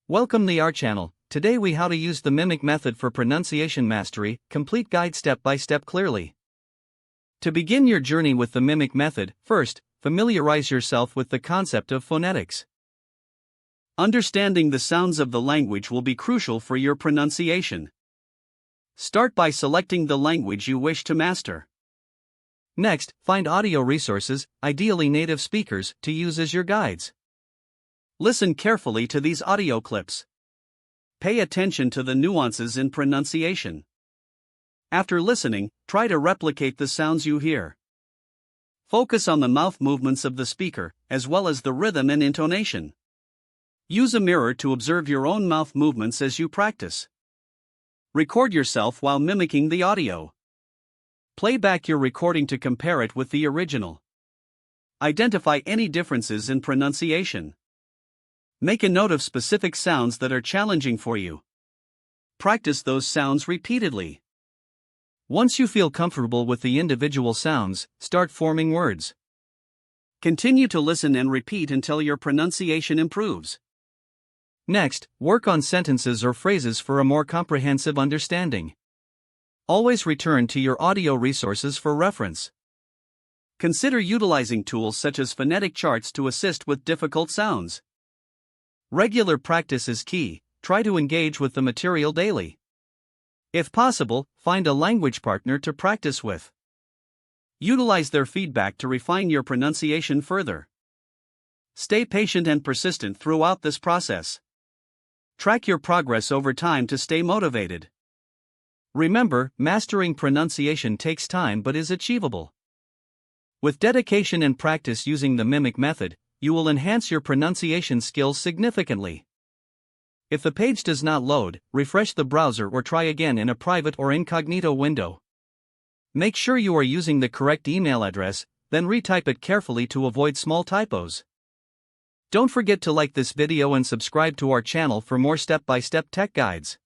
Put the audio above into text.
Welcome to our channel. Today we how to use the mimic method for pronunciation mastery, complete guide step by step clearly. To begin your journey with the mimic method, first, familiarize yourself with the concept of phonetics. Understanding the sounds of the language will be crucial for your pronunciation. Start by selecting the language you wish to master. Next, find audio resources, ideally native speakers, to use as your guides. Listen carefully to these audio clips. Pay attention to the nuances in pronunciation. After listening, try to replicate the sounds you hear. Focus on the mouth movements of the speaker, as well as the rhythm and intonation. Use a mirror to observe your own mouth movements as you practice. Record yourself while mimicking the audio. Play back your recording to compare it with the original. Identify any differences in pronunciation. Make a note of specific sounds that are challenging for you. Practice those sounds repeatedly. Once you feel comfortable with the individual sounds, start forming words. Continue to listen and repeat until your pronunciation improves. Next, work on sentences or phrases for a more comprehensive understanding. Always return to your audio resources for reference. Consider utilizing tools such as phonetic charts to assist with difficult sounds. Regular practice is key. Try to engage with the material daily. If possible, find a language partner to practice with. Utilize their feedback to refine your pronunciation further. Stay patient and persistent throughout this process. Track your progress over time to stay motivated. Remember, mastering pronunciation takes time but is achievable. With dedication and practice using the mimic method, you will enhance your pronunciation skills significantly. If the page does not load, refresh the browser or try again in a private or incognito window. Make sure you are using the correct email address, then retype it carefully to avoid small typos. Don't forget to like this video and subscribe to our channel for more step-by-step tech guides.